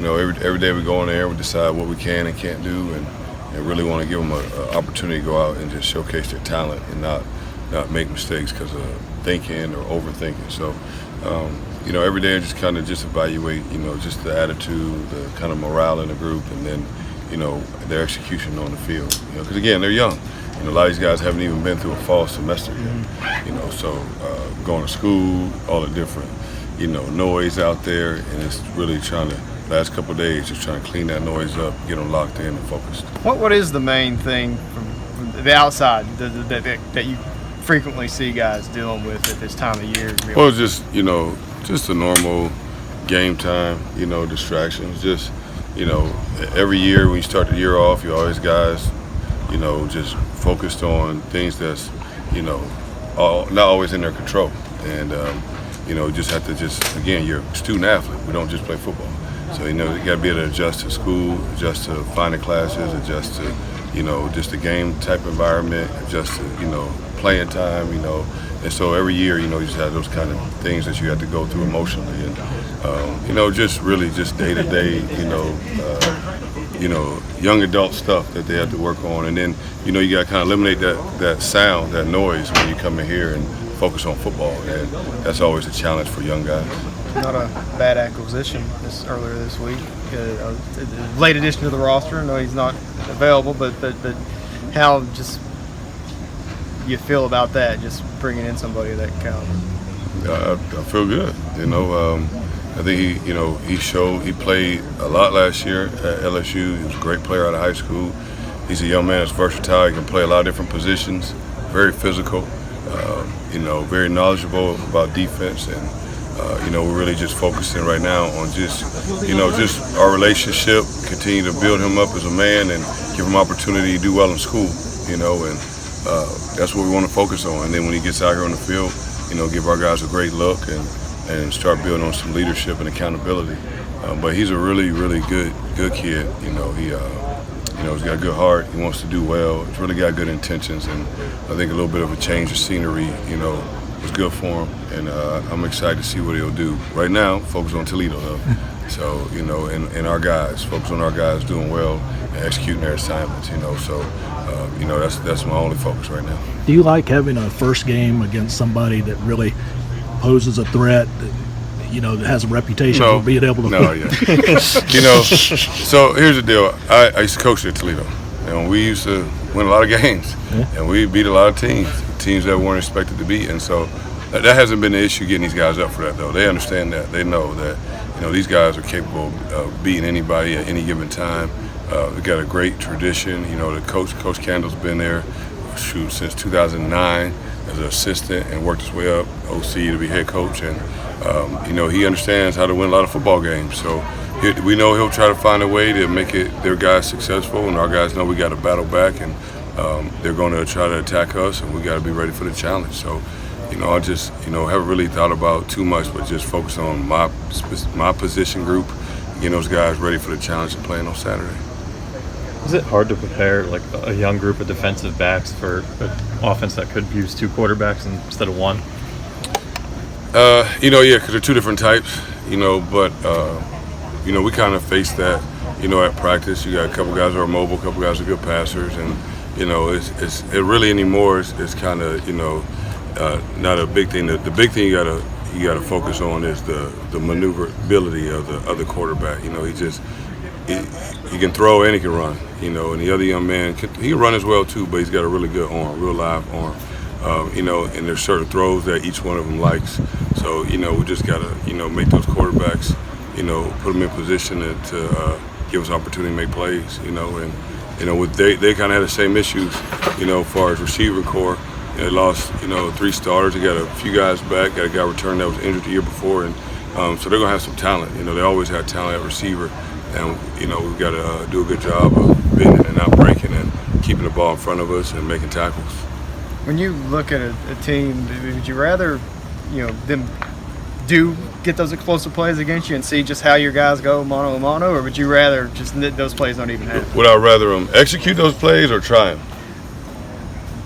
every day we go in there, we decide what we can and can't do, and really want to give them an opportunity to go out and just showcase their talent and not make mistakes because of thinking or overthinking. So, every day I just kind of just evaluate, just the attitude, the kind of morale in the group, and then, their execution on the field. Because again, they're young. A lot of these guys haven't even been through a fall semester yet. So going to school, all the different, noise out there, and it's really trying to. Last couple of days, just trying to clean that noise up, get them locked in and focused. What is the main thing from the outside that you frequently see guys dealing with at this time of year? Well, just the normal game time, distractions. Just every year when you start the year off, you always guys, just focused on things that's not always in their control, and just have to again, you're a student athlete. We don't just play football. So, you got to be able to adjust to school, adjust to finding classes, adjust to, just the game type environment, adjust to, playing time, And so every year, you just have those kind of things that you have to go through emotionally. And, just really just day-to-day, young adult stuff that they have to work on. And then, you got to kind of eliminate that sound, that noise when you come in here and focus on football. And that's always a challenge for young guys. Not a bad acquisition earlier this week. Late addition to the roster. I know he's not available, but how just you feel about that? Just bringing in somebody of that caliber. I feel good. I think he played a lot last year at LSU. He was a great player out of high school. He's a young man that's versatile. He can play a lot of different positions. Very physical. Very knowledgeable about defense and. We're really just focusing right now on just our relationship, continue to build him up as a man and give him opportunity to do well in school, and that's what we want to focus on. And then when he gets out here on the field, give our guys a great look and start building on some leadership and accountability. But he's a really, really good kid. He's got a good heart. He wants to do well. He's really got good intentions, and I think a little bit of a change of scenery, was good for him, and I'm excited to see what he'll do. Right now, focus on Toledo, though. So, and our guys, focus on our guys doing well and executing their assignments, So, that's my only focus right now. Do you like having a first game against somebody that really poses a threat, that has a reputation for being able to? No, yeah. So here's the deal. I used to coach at Toledo, and we used to win a lot of games, and we beat a lot of teams that weren't expected to beat, and so that hasn't been the issue getting these guys up for that, though. They understand that. They know that, these guys are capable of beating anybody at any given time. We've got a great tradition. The Coach Candle's been there, since 2009 as an assistant and worked his way up, OC to be head coach, and, he understands how to win a lot of football games. So we know he'll try to find a way to make their guys successful, and our guys know we got to battle back, and they're going to try to attack us, and we got to be ready for the challenge. So, I just, haven't really thought about too much, but just focus on my position group, getting those guys ready for the challenge and playing on Saturday. Is it hard to prepare like a young group of defensive backs for an offense that could use two quarterbacks instead of one? Because they're two different types, but we kind of face that, at practice. You got a couple guys who are mobile, a couple guys who are good passers, and it really anymore is kind of not a big thing. The big thing you gotta focus on is the maneuverability of the other quarterback. He can throw and he can run. And the other young man he can run as well too, but he's got a really good arm, real live arm. And there's certain throws that each one of them likes. So we just gotta make those quarterbacks put them in position to give us opportunity to make plays. They kind of had the same issues, as far as receiver core. They lost, 3 starters. They got a few guys back. Got a guy returned that was injured the year before, and so they're gonna have some talent. They always had talent at receiver, and we've got to do a good job of bending and not breaking and keeping the ball in front of us and making tackles. When you look at a team, would you rather, them get those explosive plays against you and see just how your guys go mano a mano, or would you rather just those plays don't even happen? Would I rather them execute those plays or try them?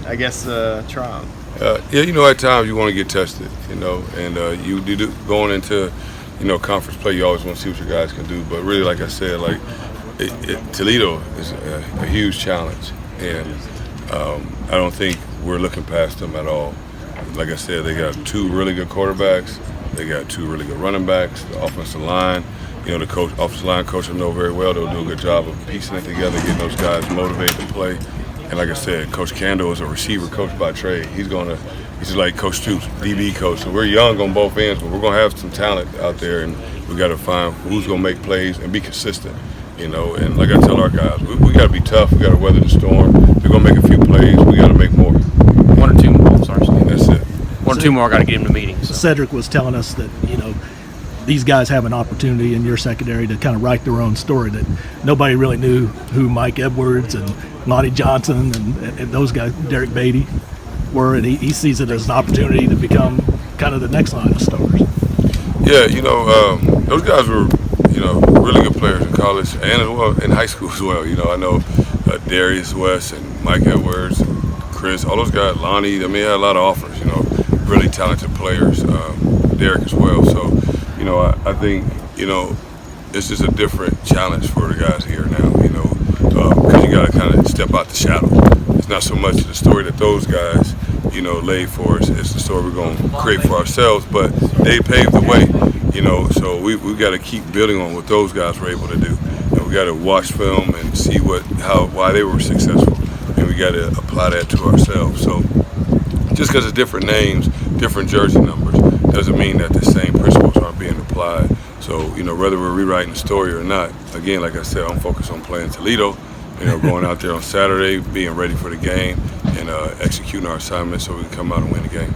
I guess try them. At times you want to get tested, and you do going into, conference play, you always want to see what your guys can do. But really, like I said, like Toledo is a huge challenge, and I don't think we're looking past them at all. Like I said, they got 2 really good quarterbacks. They got 2 really good running backs. The offensive line, the offensive line coach will know very well. They'll do a good job of piecing it together, getting those guys motivated to play. And like I said, Coach Candle is a receiver coach by trade. He's just like Coach Stoops, DB coach. So we're young on both ends, but we're gonna have some talent out there, and we got to find who's gonna make plays and be consistent. And like I tell our guys, we got to be tough. We got to weather the storm. We're gonna make a few plays. We got to make more. 1 or 2 more. Sorry. And that's it. 1 or 2 more. Got to get him to meetings. So. Cedric was telling us that these guys have an opportunity in your secondary to kind of write their own story, that nobody really knew who Mike Edwards and Lonnie Johnson and those guys, Derek Beatty, were, and he sees it as an opportunity to become kind of the next line of stars. Yeah, those guys were, really good players in college and as well in high school as well. I know Darius West and Mike Edwards, and Chris, all those guys, Lonnie. They had a lot of offers. Really talented players. Derek as well. So, I think it's just a different challenge for the guys here now. Because you got to kind of step out the shadow. It's not so much the story that those guys, laid for us. It's the story we're going to create for ourselves. But they paved the way, So we've got to keep building on what those guys were able to do. And we got to watch film and see why they were successful, and we got to apply that to ourselves. So just because it's different names, different jersey numbers, doesn't mean that the same principles aren't being applied. So whether we're rewriting the story or not, again, like I said, I'm focused on playing Toledo. Going out there on Saturday, being ready for the game, and executing our assignment so we can come out and win the game.